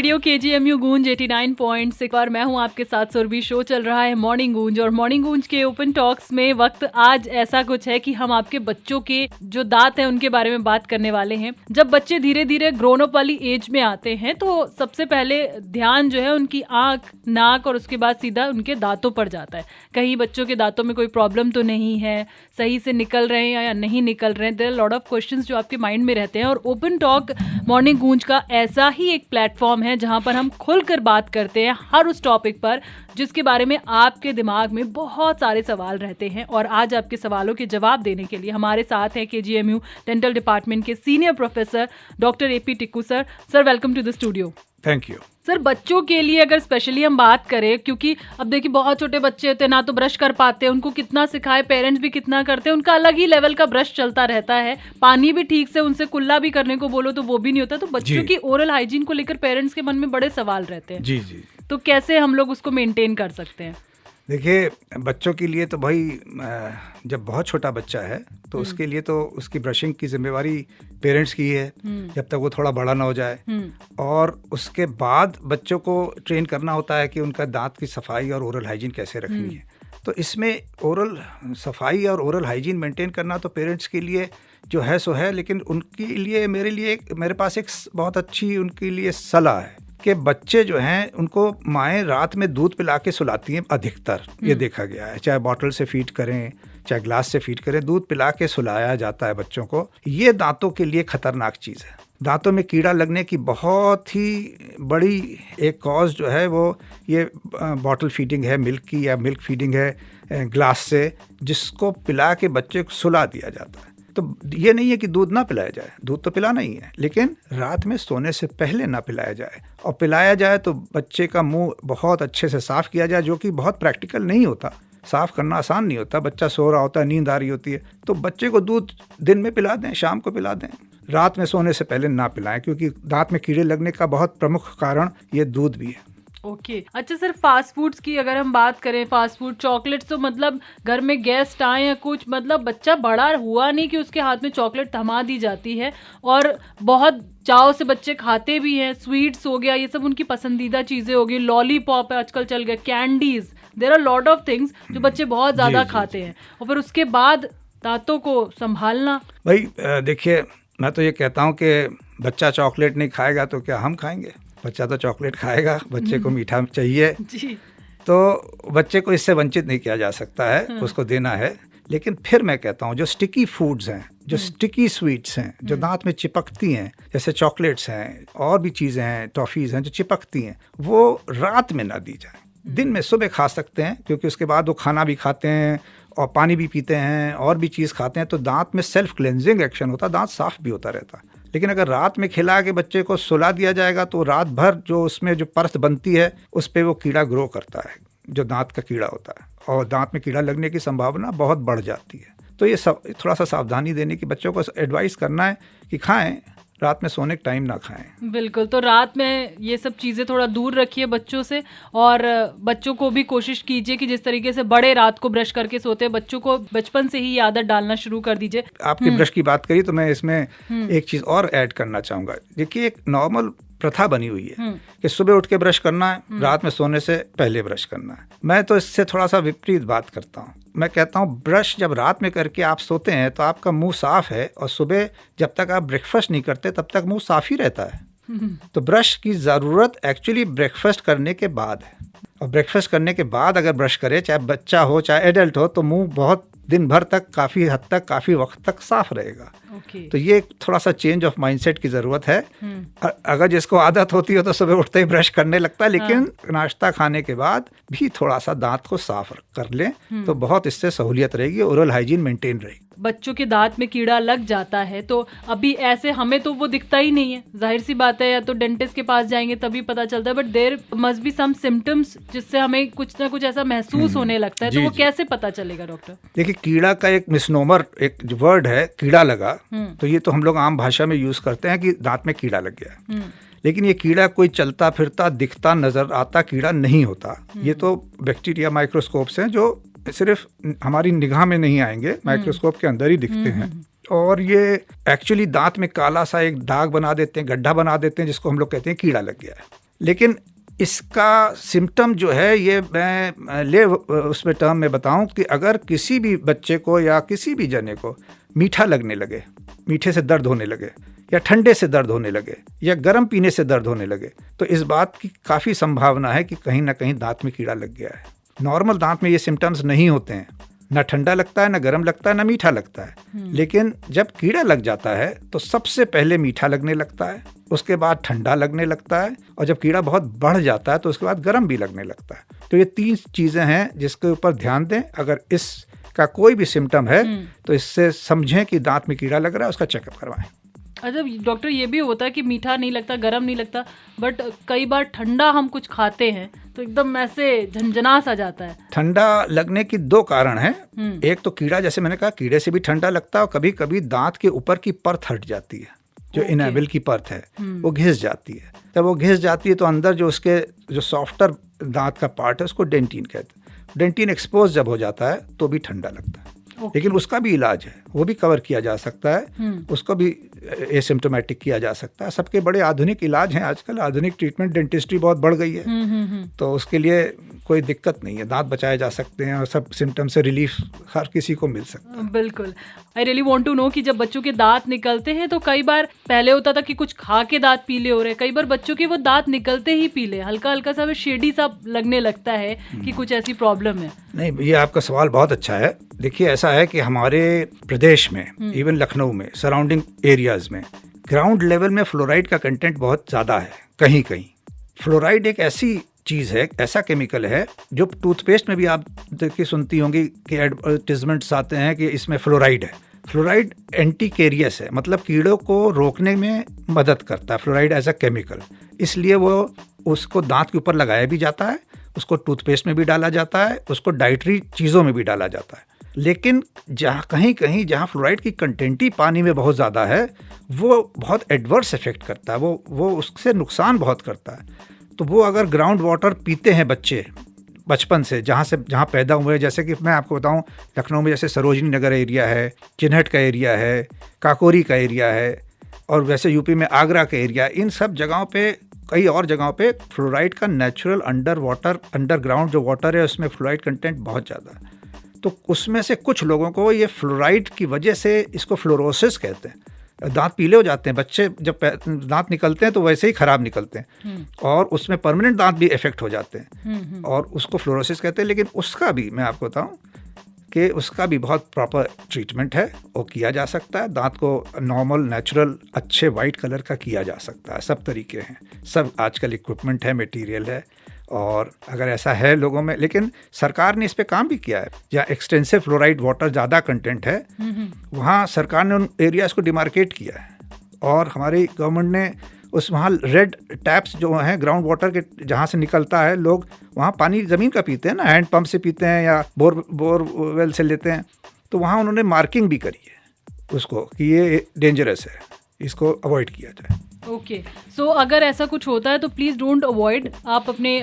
Radio KGMU गूंज 89.6 पर मैं हूं आपके साथ सुरभि। शो चल रहा है मॉर्निंग गूंज और मॉर्निंग गूंज के ओपन टॉक्स में वक्त आज ऐसा कुछ है कि हम आपके बच्चों के जो दांत हैं उनके बारे में बात करने वाले हैं। जब बच्चे धीरे धीरे ग्रोन अप वाली एज में आते हैं तो सबसे पहले ध्यान जो है उनकी आंख, नाक और उसके बाद सीधा उनके दांतों पर जाता है। कहीं बच्चों के दांतों में कोई प्रॉब्लम तो नहीं है, सही से निकल रहे हैं या नहीं निकल रहे हैं। There are lot of questions जो आपके माइंड में रहते हैं और ओपन टॉक मॉर्निंग गूंज का ऐसा ही एक प्लेटफॉर्म है जहां पर हम खुलकर बात करते हैं हर उस टॉपिक पर जिसके बारे में आपके दिमाग में बहुत सारे सवाल रहते हैं। और आज आपके सवालों के जवाब देने के लिए हमारे साथ हैं KGMU डेंटल डिपार्टमेंट के senior professor doctor AP Tikku sir. Sir welcome to the studio. Thank you. Sir बच्चों के लिए अगर स्पेशली हम बात करें, क्योंकि अब देखिए बहुत छोटे बच्चे होते हैं, ना तो ब्रश कर पाते हैं, उनको कितना सिखाए, पेरेंट्स भी कितना करते हैं, उनका अलग ही लेवल का ब्रश चलता रहता है। पानी भी ठीक से उनसे कुल्ला भी करने को बोलो तो वो भी नहीं होता। तो बच्चों की ओरल हाइजीन को लेकर पेरेंट्स के मन में बड़े सवाल रहते हैं। जी जी। तो कैसे हम लोग उसको मेंटेन कर सकते हैं? देखिए, बच्चों के लिए तो भाई जब बहुत छोटा बच्चा है तो उसके लिए तो उसकी ब्रशिंग की जिम्मेवारी पेरेंट्स की है जब तक वो थोड़ा बड़ा ना हो जाए। और उसके बाद बच्चों को ट्रेन करना होता है कि उनका दांत की सफाई और ओरल हाइजीन कैसे रखनी है। तो इसमें ओरल सफाई और ओरल हाइजीन मेंटेन करना तो पेरेंट्स के लिए जो है सो है, लेकिन उनके लिए मेरे पास एक बहुत अच्छी उनके लिए सलाह है कि बच्चे जो हैं उनको माएँ रात में दूध पिला के सुलाती हैं अधिकतर। ये देखा गया है, चाहे बॉटल से फीड करें चाहे ग्लास से फीड करें, दूध पिला के सुलाया जाता है बच्चों को। ये दांतों के लिए खतरनाक चीज़ है। दांतों में कीड़ा लगने की बहुत ही बड़ी एक कॉज जो है वो ये बॉटल फीडिंग है, मिल्क की, या मिल्क फीडिंग है ग्लास से, जिसको पिला के बच्चे को सुला दिया जाता है। तो ये नहीं है कि दूध ना पिलाया जाए, दूध तो पिलाना ही है, लेकिन रात में सोने से पहले ना पिलाया जाए। और पिलाया जाए तो बच्चे का मुंह बहुत अच्छे से साफ़ किया जाए, जो कि बहुत प्रैक्टिकल नहीं होता। साफ़ करना आसान नहीं होता। बच्चा सो रहा होता है, नींद आ रही होती है, तो बच्चे को दूध दिन में पिला दें, शाम को पिला दें, रात में सोने से पहले ना पिलाएं, क्योंकि दांत में कीड़े लगने का बहुत प्रमुख कारण ये दूध भी है। ओके अच्छा सर, फास्ट फूड्स की अगर हम बात करें, फास्ट फूड चॉकलेट्स, तो मतलब घर में गेस्ट आए या कुछ, मतलब बच्चा बड़ा हुआ नहीं कि उसके हाथ में चॉकलेट थमा दी जाती है और बहुत चाव से बच्चे खाते भी हैं। स्वीट्स हो गया, ये सब उनकी पसंदीदा चीज़ें हो गई, लॉलीपॉप आजकल चल गया, candies, there are lot of things जो बच्चे बहुत ज़्यादा खाते हैं। और फिर उसके बाद दांतों को संभालना। भाई देखिए, मैं तो ये कहता हूँ कि बच्चा चॉकलेट नहीं खाएगा तो क्या हम खाएंगे? बच्चा तो चॉकलेट खाएगा, बच्चे को मीठा चाहिए जी। तो बच्चे को इससे वंचित नहीं किया जा सकता है, उसको देना है। लेकिन फिर मैं कहता हूँ जो स्टिकी फूड्स हैं, जो स्टिकी स्वीट्स हैं, जो दांत में चिपकती हैं, जैसे चॉकलेट्स हैं और भी चीज़ें हैं, टॉफ़ीज़ हैं जो चिपकती हैं, वो रात में ना दी जाए। दिन में सुबह खा सकते हैं, क्योंकि उसके बाद वो खाना भी खाते हैं और पानी भी पीते हैं और भी चीज़ खाते हैं, तो दांत में सेल्फ क्लेंजिंग एक्शन होता है, दांत साफ भी होता रहता है। लेकिन अगर रात में खिला के बच्चे को सुला दिया जाएगा तो रात भर जो उसमें जो परत बनती है उस पर वो कीड़ा ग्रो करता है, जो दांत का कीड़ा होता है, और दांत में कीड़ा लगने की संभावना बहुत बढ़ जाती है। तो ये सब थोड़ा सा सावधानी देने की, बच्चों को एडवाइस करना है कि खाएं, रात में सोने के टाइम ना खाएं। बिल्कुल, तो रात में ये सब चीज़ें थोड़ा दूर रखिए बच्चों से, और बच्चों को भी कोशिश कीजिए कि जिस तरीके से बड़े रात को ब्रश करके सोते हैं, बच्चों को बचपन से ही ये आदत डालना शुरू कर दीजिए। आपकी ब्रश की बात करी तो मैं इसमें एक चीज़ और ऐड करना चाहूँगा। देखिए, एक नॉर्मल प्रथा बनी हुई है कि सुबह उठ के ब्रश करना है, रात में सोने से पहले ब्रश करना है। मैं तो इससे थोड़ा सा विपरीत बात करता हूँ। मैं कहता हूँ ब्रश जब रात में करके आप सोते हैं तो आपका मुंह साफ है, और सुबह जब तक आप ब्रेकफास्ट नहीं करते तब तक मुंह साफ ही रहता है। तो ब्रश की ज़रूरत एक्चुअली ब्रेकफास्ट करने के बाद है, और ब्रेकफास्ट करने के बाद अगर ब्रश करे, चाहे बच्चा हो चाहे एडल्ट हो, तो मुंह बहुत दिन भर तक, काफ़ी हद तक, काफ़ी वक्त तक साफ रहेगा। तो ये थोड़ा सा चेंज ऑफ माइंडसेट की ज़रूरत है। अगर जिसको आदत होती है तो सुबह उठते ही ब्रश करने लगता है, लेकिन नाश्ता खाने के बाद भी थोड़ा सा दांत को साफ कर लें तो बहुत इससे सहूलियत रहेगी, ओरल हाइजीन मेंटेन रहेगी। बच्चों के दांत में कीड़ा लग जाता है तो अभी ऐसे हमें तो वो दिखता ही नहीं है, जाहिर सी बात है, या तो डेंटिस्ट के पास जाएंगे तभी पता चलता है, but there must be some symptoms जिससे हमें कुछ ना कुछ ऐसा महसूस होने लगता है। तो वो कैसे पता चलेगा डॉक्टर? देखिए, कीड़ा का एक मिसनोमर, एक वर्ड है कीड़ा लगा, तो ये तो हम लोग आम भाषा में यूज करते हैं कि दांत में कीड़ा लग गया, लेकिन ये कीड़ा कोई चलता फिरता दिखता नजर आता कीड़ा नहीं होता। ये तो बैक्टीरिया माइक्रोस्कोप्स हैं जो सिर्फ हमारी निगाह में नहीं आएंगे, माइक्रोस्कोप के अंदर ही दिखते हैं। और ये एक्चुअली दांत में काला सा एक दाग बना देते हैं, गड्ढा बना देते हैं, जिसको हम लोग कहते हैं कीड़ा लग गया है। लेकिन इसका सिम्टम जो है, ये मैं उसमें टर्म में बताऊं कि अगर किसी भी बच्चे को या किसी भी जने को मीठा लगने लगे, मीठे से दर्द होने लगे, या ठंडे से दर्द होने लगे, या गर्म पीने से दर्द होने लगे, तो इस बात की काफ़ी संभावना है कि कहीं ना कहीं दांत में कीड़ा लग गया है। नॉर्मल दांत में ये सिम्टम्स नहीं होते हैं, ना ठंडा लगता है, ना गर्म लगता है, ना मीठा लगता है। लेकिन जब कीड़ा लग जाता है तो सबसे पहले मीठा लगने लगता है, उसके बाद ठंडा लगने लगता है, और जब कीड़ा बहुत बढ़ जाता है तो उसके बाद गर्म भी लगने लगता है। तो ये 3 चीज़ें हैं जिसके ऊपर ध्यान दें। अगर इसका कोई भी सिम्टम है तो इससे समझें कि दांत में कीड़ा लग रहा है, उसका चेकअप करवाएं। अच्छा डॉक्टर, ये भी होता है कि मीठा नहीं लगता, गर्म नहीं लगता, बट कई बार ठंडा हम कुछ खाते हैं तो एकदम ऐसे झंझना सा जाता है। ठंडा लगने की 2 कारण हैं। एक तो कीड़ा, जैसे मैंने कहा, कीड़े से भी ठंडा लगता है, और कभी कभी दांत के ऊपर की परत हट जाती है, जो इनेबल की परत है वो घिस जाती है। जब वो घिस जाती है तो अंदर जो उसके जो सॉफ्टर दांत का पार्ट है उसको डेंटिन कहते हैं। डेंटिन एक्सपोज जब हो जाता है तो भी ठंडा लगता है। लेकिन उसका भी इलाज है, वो भी कवर किया जा सकता है, उसको भी एसिम्प्टोमेटिक किया जा सकता है। सबके बड़े आधुनिक इलाज हैं आजकल, आधुनिक ट्रीटमेंट, डेंटिस्ट्री बहुत बढ़ गई है, तो उसके लिए कोई दिक्कत नहीं है, दांत बचाए जा सकते हैं और सब सिम्टम से रिलीफ हर किसी को मिल सकता है। बिल्कुल। I really want to know कि जब बच्चों के दांत निकलते हैं तो कई बार पहले होता था कि कुछ खा के दांत पीले हो रहे, कई बार बच्चों के वो दांत निकलते ही पीले, हल्का हल्का सा शेडी सा लगने लगता है कि कुछ ऐसी प्रॉब्लम है। नहीं, ये आपका सवाल बहुत अच्छा है। देखिए, ऐसा है कि हमारे प्रदेश में, इवन लखनऊ में, सराउंडिंग एरियाज में ग्राउंड लेवल में फ्लोराइड का कंटेंट बहुत ज़्यादा है। कहीं कहीं फ्लोराइड एक ऐसी चीज़ है, ऐसा केमिकल है जो टूथपेस्ट में भी आप देखिए सुनती होंगी कि एडवर्टिजमेंट्स आते हैं कि इसमें फ्लोराइड है। फ्लोराइड एंटी कैरियस है, मतलब कीड़ों को रोकने में मदद करता है फ्लोराइड एज अ केमिकल। इसलिए वो उसको दांत के ऊपर लगाया भी जाता है, उसको टूथपेस्ट में भी डाला जाता है, उसको डाइटरी चीज़ों में भी डाला जाता है। लेकिन जहाँ कहीं कहीं जहाँ फ्लोराइड की कंटेंट ही पानी में बहुत ज़्यादा है, वो बहुत एडवर्स इफेक्ट करता है, वो उससे नुकसान बहुत करता है। तो वो अगर ग्राउंड वाटर पीते हैं बच्चे बचपन से, जहाँ पैदा हुए, जैसे कि मैं आपको बताऊं, लखनऊ में जैसे सरोजनी नगर एरिया है, चिन्हट का एरिया है, काकोरी का एरिया है, और वैसे यूपी में आगरा का एरिया, इन सब जगहों पे, कई और जगहों पे फ्लोराइड का नेचुरल अंडरग्राउंड जो वाटर है उसमें फ्लोराइड कंटेंट बहुत ज़्यादा है। तो उसमें से कुछ लोगों को ये फ्लोराइड की वजह से, इसको फ्लोरोसिस कहते हैं, दांत पीले हो जाते हैं। बच्चे जब दांत निकलते हैं तो वैसे ही ख़राब निकलते हैं, और उसमें परमानेंट दांत भी इफेक्ट हो जाते हैं, और उसको फ्लोरोसिस कहते हैं। लेकिन उसका भी मैं आपको बताऊं कि उसका भी बहुत प्रॉपर ट्रीटमेंट है, वो किया जा सकता है। दांत को नॉर्मल, नेचुरल, अच्छे वाइट कलर का किया जा सकता है। सब तरीके हैं, सब आजकल इक्विपमेंट है, मटेरियल है, और अगर ऐसा है लोगों में, लेकिन सरकार ने इस पे काम भी किया है। जहाँ एक्सटेंसिव फ्लोराइड वाटर ज़्यादा कंटेंट है, वहाँ सरकार ने उन एरियाज़ को डिमार्केट किया है, और हमारी गवर्नमेंट ने वहाँ रेड टैप्स जो हैं ग्राउंड वाटर के, जहाँ से निकलता है, लोग वहाँ पानी ज़मीन का पीते हैं ना, हैंड पंप से पीते हैं या बोरवेल से लेते हैं, तो वहाँ उन्होंने मार्किंग भी करी है उसको कि ये डेंजरस है, इसको अवॉइड किया जाए। ओके, सो अगर ऐसा कुछ होता है तो प्लीज़ डोंट अवॉइड, आप अपने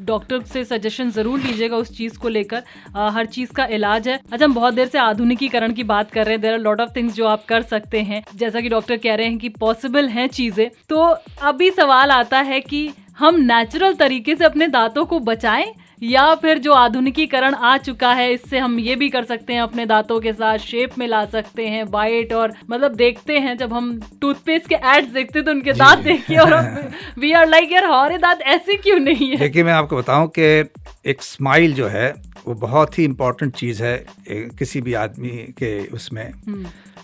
डॉक्टर से सजेशन ज़रूर लीजिएगा उस चीज़ को लेकर। हर चीज़ का इलाज है। अच्छा, हम बहुत देर से आधुनिकीकरण की बात कर रहे हैं, there are lot of things जो आप कर सकते हैं, जैसा कि डॉक्टर कह रहे हैं कि पॉसिबल हैं चीज़ें। तो अभी सवाल आता है कि हम नेचुरल तरीके से अपने दांतों को बचाएं, या फिर जो आधुनिकीकरण आ चुका है इससे हम ये भी कर सकते हैं, अपने दांतों के साथ शेप में ला सकते हैं, बाइट, और मतलब देखते हैं जब हम टूथपेस्ट के एड्स देखते हैं तो उनके दांत देखिए और वी आर लाइक यार हमारे दांत ऐसे क्यों नहीं है। देखिए, मैं आपको बताऊं कि एक स्माइल जो है वो बहुत ही इम्पोर्टेंट चीज़ है किसी भी आदमी के उसमें,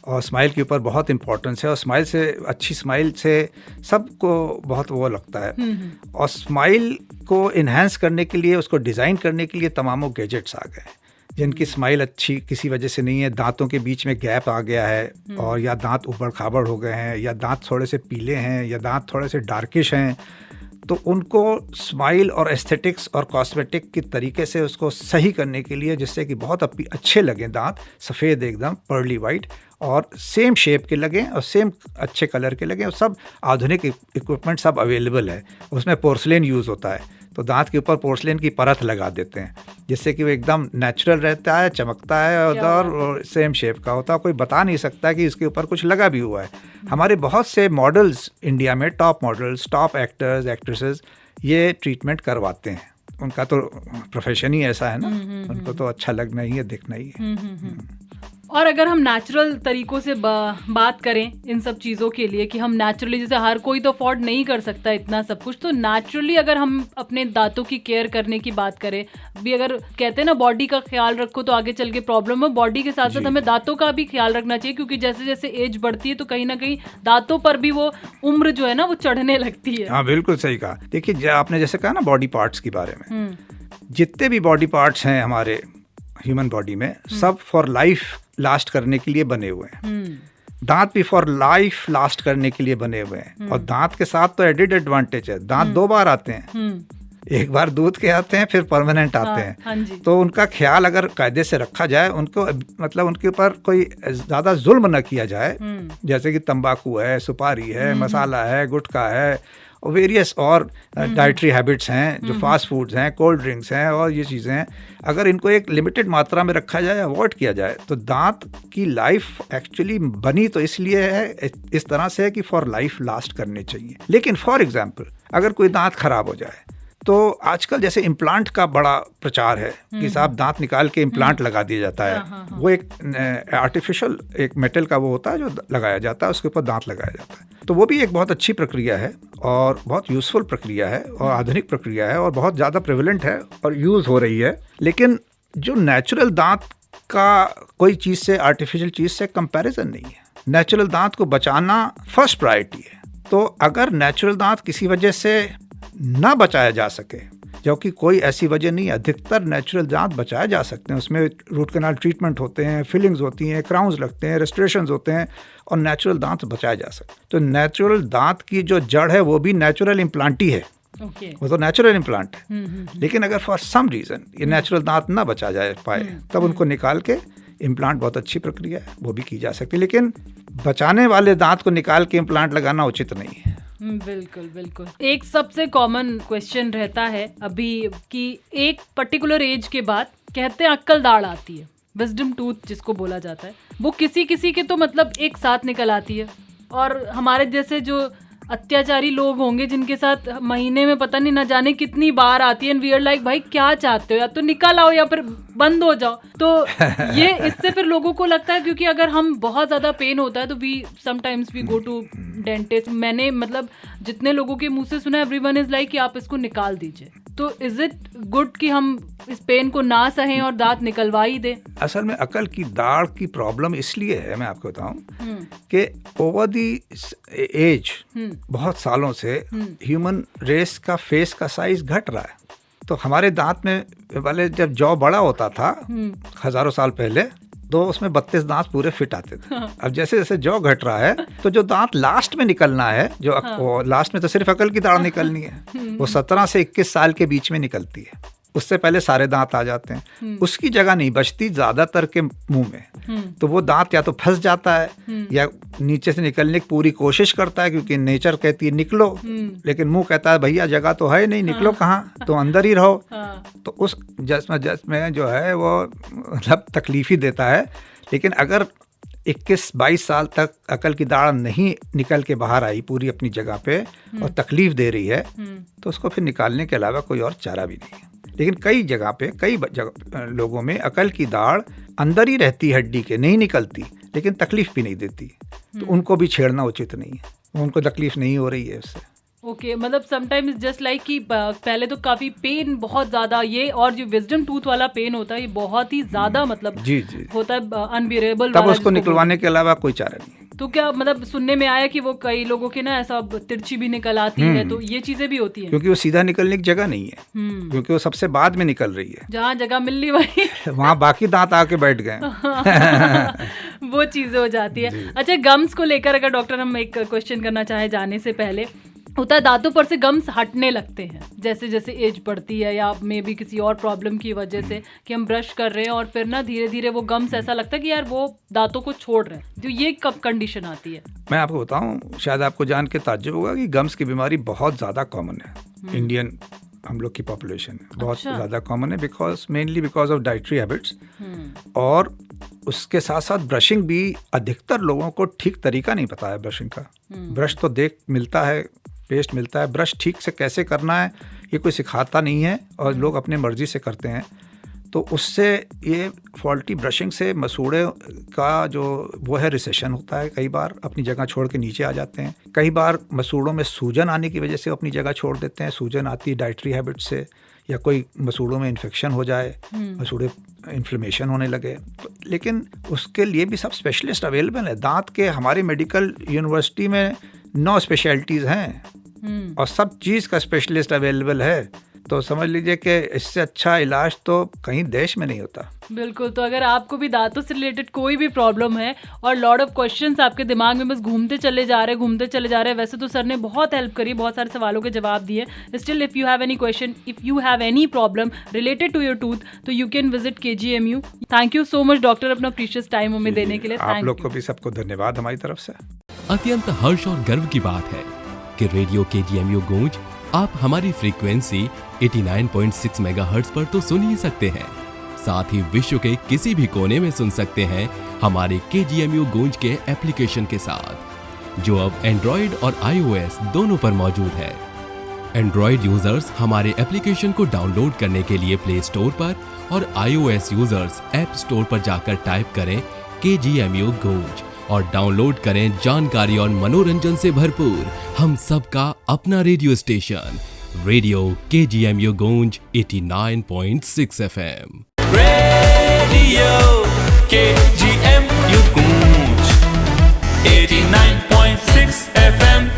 और स्माइल के ऊपर बहुत इम्पोर्टेंस है, और स्माइल से, अच्छी स्माइल से सबको बहुत वो लगता है। और स्माइल को इन्हेंस करने के लिए, उसको डिज़ाइन करने के लिए तमामों गैजेट्स आ गए, जिनकी स्माइल अच्छी किसी वजह से नहीं है, दांतों के बीच में गैप आ गया है, और या दांत उबड़ खाबड़ हो गए हैं, या दांत थोड़े से पीले हैं, या दांत थोड़े से डार्किश हैं, तो उनको स्माइल और एस्थेटिक्स और कॉस्मेटिक के तरीके से उसको सही करने के लिए, जिससे कि बहुत अच्छे लगें दांत, सफ़ेद एकदम पर्ली वाइट, और सेम शेप के लगें और सेम अच्छे कलर के लगें, और सब आधुनिक इक्विपमेंट सब अवेलेबल है। उसमें पोर्सलेन यूज़ होता है, तो दांत के ऊपर पोर्सलेन की परत लगा देते हैं, जिससे कि वो एकदम नेचुरल रहता है, चमकता है, और सेम शेप का होता है। कोई बता नहीं सकता कि इसके ऊपर कुछ लगा भी हुआ है। हमारे बहुत से मॉडल्स इंडिया में, top models, top actors, actresses, ये ट्रीटमेंट करवाते हैं। उनका तो प्रोफेशन ही ऐसा है ना, उनको तो अच्छा लगना ही है, दिखना ही है। और अगर हम नेचुरल तरीकों से बात करें इन सब चीज़ों के लिए कि हम नेचुरली, जैसे हर कोई तो अफोर्ड नहीं कर सकता इतना सब कुछ, तो नेचुरली अगर हम अपने दांतों की केयर करने की बात करें भी, अगर कहते हैं ना बॉडी का ख्याल रखो तो आगे चल के प्रॉब्लम हो, बॉडी के साथ साथ हमें दांतों का भी ख्याल रखना चाहिए, क्योंकि जैसे जैसे एज बढ़ती है तो कहीं ना कहीं दांतों पर भी वो उम्र जो है ना वो चढ़ने लगती है। हाँ बिल्कुल सही कहा। देखिए आपने जैसे कहा ना बॉडी पार्ट्स के बारे में, जितने भी बॉडी पार्ट्स हैं हमारे ह्यूमन बॉडी में, सब फॉर लाइफ लास्ट करने के लिए बने हुए हैं। दांत भी फॉर लाइफ लास्ट करने के लिए बने हुए हैं। और दांत के साथ तो एडिड एडवांटेज है, दांत 2 बार आते हैं, एक बार दूध के आते हैं, फिर परमानेंट आते हैं। हाँ जी। तो उनका ख्याल अगर कायदे से रखा जाए, उनको मतलब उनके ऊपर कोई ज्यादा जुल्म न किया जाए, जैसे कि तंबाकू है, सुपारी है, मसाला है, गुटखा है, और वेरियस और डाइटरी हैबिट्स हैं, जो फास्ट फूड्स हैं, कोल्ड ड्रिंक्स हैं और ये चीज़ें हैं, अगर इनको एक लिमिटेड मात्रा में रखा जाए, अवॉइड किया जाए, तो दांत की लाइफ एक्चुअली बनी तो इसलिए है, इस तरह से है कि फॉर लाइफ लास्ट करने चाहिए। लेकिन फॉर एग्जांपल अगर कोई दांत खराब हो जाए, तो आजकल जैसे इम्प्लांट का बड़ा प्रचार है कि साहब दांत निकाल के इम्प्लांट लगा दिया जाता है। वो एक आर्टिफिशियल एक मेटल का वो होता है जो लगाया जाता है, उसके ऊपर दांत लगाया जाता है। तो वो भी एक बहुत अच्छी प्रक्रिया है और बहुत यूजफुल प्रक्रिया है और आधुनिक प्रक्रिया है और बहुत ज़्यादा प्रेवलेंट है और यूज़ हो रही है। लेकिन जो नेचुरल दांत का कोई चीज़ से, आर्टिफिशियल चीज़ से कंपैरिजन नहीं है। नेचुरल दांत को बचाना फर्स्ट प्रायोरिटी है। तो अगर नेचुरल दांत किसी वजह से ना बचाया जा सके, जो कि कोई ऐसी वजह नहीं है, अधिकतर नेचुरल दांत बचाए जा सकते हैं। उसमें रूट कैनाल ट्रीटमेंट होते हैं, फिलिंग्स होती हैं, क्राउन्स लगते हैं, रेस्टोरेशंस होते हैं और नेचुरल दांत बचाए जा सकते हैं। तो नेचुरल दांत की जो जड़ है वो भी नेचुरल इम्प्लांट ही है। वो तो नेचुरल इम्प्लांट है। लेकिन अगर फॉर सम रीज़न ये नेचुरल दांत ना बचा जाए पाए, तब उनको निकाल के इम्प्लांट, बहुत अच्छी प्रक्रिया है, वो भी की जा सकती है। लेकिन बचाने वाले दांत को निकाल के इम्प्लांट लगाना उचित नहीं है। बिल्कुल बिल्कुल। एक सबसे कॉमन क्वेश्चन रहता है अभी कि एक पर्टिकुलर एज के बाद कहते हैं अक्कल दाढ़ आती है, विजडम टूथ जिसको बोला जाता है, वो किसी किसी के तो मतलब एक साथ निकल आती है, और हमारे जैसे जो अत्याचारी लोग होंगे जिनके साथ महीने में पता नहीं ना जाने कितनी बार आती है, एंड वी आर लाइक भाई क्या चाहते हो, या तो निकल आओ या फिर बंद हो जाओ। तो ये इससे फिर लोगों को लगता है, क्योंकि अगर हम बहुत ज़्यादा पेन होता है तो we sometimes we go to dentist. मैंने मतलब जितने लोगों के मुंह से सुना, एवरीवन इज लाइक कि आप इसको निकाल दीजिए। तो इज इट गुड कि हम इस पेन को ना सहें और दांत निकलवा ही दें? असल में अकल की दाढ़ की प्रॉब्लम इसलिए है, मैं आपको बताऊं, कि ओवर दी एज बहुत सालों से ह्यूमन रेस का फेस का साइज घट रहा है। तो हमारे दांत में वाले जब जॉ बड़ा होता था हजारों साल पहले, तो उसमें 32 दांत पूरे फिट आते थे। अब जैसे जैसे जॉ घट रहा है, तो जो दांत लास्ट में निकलना है, जो लास्ट में तो सिर्फ अकल की दाढ़ निकलनी है, वो 17 से 21 साल के बीच में निकलती है। उससे पहले सारे दांत आ जाते हैं, उसकी जगह नहीं बचती ज्यादातर के मुंह में। तो वो दांत या तो फंस जाता है या नीचे से निकलने की पूरी कोशिश करता है, क्योंकि नेचर कहती है निकलो, लेकिन मुंह कहता है भैया जगह तो है नहीं, निकलो कहाँ, तो अंदर ही रहो। तो उस जिसमें जो है वो मतलब तकलीफ ही देता है। लेकिन अगर 21-22 साल तक अकल की दाढ़ नहीं निकल के बाहर आई पूरी अपनी जगह पे और तकलीफ दे रही है, तो उसको फिर निकालने के अलावा कोई और चारा भी नहीं है। लेकिन कई जगह पे, कई लोगों में अकल की दाढ़ अंदर ही रहती है, हड्डी के, नहीं निकलती, लेकिन तकलीफ भी नहीं देती। तो उनको भी छेड़ना उचित नहीं है, उनको तकलीफ नहीं हो रही है उससे। ओके, मतलब समटाइम्स जस्ट लाइक कि पहले तो काफी पेन बहुत ज्यादा, ये और जो विजडम टूथ वाला पेन होता है ये बहुत ही ज्यादा मतलब जी होता है अनबियरेबल, तब उसको निकलवाने के अलावा कोई चारा नहीं। तो क्या मतलब सुनने में आया कि वो कई लोगों के ना ऐसा तिरछी भी निकल आती है, तो ये चीजें भी होती हैं? क्योंकि वो सीधा निकलने की जगह नहीं है, क्योंकि वो सबसे बाद में निकल रही है, जहाँ जगह मिल रही वही वहाँ बाकी दांत आके बैठ गए वो चीजें हो जाती है। अच्छा, गम्स को लेकर अगर डॉक्टर हम एक क्वेश्चन करना चाहे जाने से पहले, होता है दांतों पर से गम्स हटने लगते हैं जैसे जैसे एज बढ़ती है, या मे भी किसी और प्रॉब्लम की वजह से कि हम ब्रश कर रहे हैं और फिर ना धीरे धीरे वो गम्स ऐसा लगता है कि यार वो दांतों को छोड़ रहे हैं। तो ये कब कंडीशन आती है? मैं आपको बताऊं, शायद आपको जान के ताज्जुब होगा कि गम्स की बीमारी बहुत ज़्यादा कॉमन है इंडियन हम लोग की पॉपुलेशन में, बहुत ज़्यादा कॉमन है, mainly because of dietary habits. और उसके साथ साथ ब्रशिंग भी अधिकतर लोगों को ठीक तरीका नहीं पता है ब्रशिंग का। ब्रश तो देख मिलता है पेस्ट मिलता है। ब्रश ठीक से कैसे करना है ये कोई सिखाता नहीं है और लोग अपने मर्जी से करते हैं, तो उससे ये फॉल्टी ब्रशिंग से मसूड़े का जो वो है रिसेशन होता है, कई बार अपनी जगह छोड़ के नीचे आ जाते हैं। कई बार मसूड़ों में सूजन आने की वजह से अपनी जगह छोड़ देते हैं। सूजन आती है डाइटरी हैबिट से, या कोई मसूड़ों में इन्फेक्शन हो जाए, मसूड़े इन्फ्लेमेशन होने लगे। तो लेकिन उसके लिए भी सब स्पेशलिस्ट अवेलेबल है। दांत के हमारी मेडिकल यूनिवर्सिटी में 9 स्पेशलिटीज़ हैं और सब चीज़ का स्पेशलिस्ट अवेलेबल है। तो समझ लीजिए कि इससे अच्छा इलाज तो कहीं देश में नहीं होता। बिल्कुल। तो अगर आपको भी दांतों से रिलेटेड कोई भी प्रॉब्लम है और लॉट ऑफ क्वेश्चंस आपके दिमाग में बस घूमते चले जा रहे हैं, वैसे तो सर ने बहुत हेल्प करी, बहुत सारे सवालों के जवाब दिए। Still if you have any question, if you have any problem related to your tooth, तो you can visit KGMU। Thank you so much doctor, अपना प्रीशियस टाइम हमें देने के लिए। आप लोग को भी सबको धन्यवाद हमारी तरफ से। अत्यंत हर्ष और गर्व की बात है कि रेडियो KGMU गूंज आप हमारी फ्रीक्वेंसी 89.6 मेगाहर्ट्ज पर तो सुन ही सकते हैं, साथ ही विश्व के किसी भी कोने में सुन सकते हैं हमारे KGMU गूंज के एप्लीकेशन के साथ, जो अब एंड्रॉइड और iOS दोनों पर मौजूद है। एंड्रॉइड यूजर्स हमारे एप्लीकेशन को डाउनलोड करने के लिए प्ले स्टोर पर और iOS यूजर्स ऐप स्टोर पर जाकर टाइप करें KGMU गूंज और डाउनलोड करें जानकारी और मनोरंजन से भरपूर हम सबका अपना रेडियो स्टेशन, रेडियो KGMU गूंज 89.6 FM। रेडियो KGMU गूंज 89.6 FM।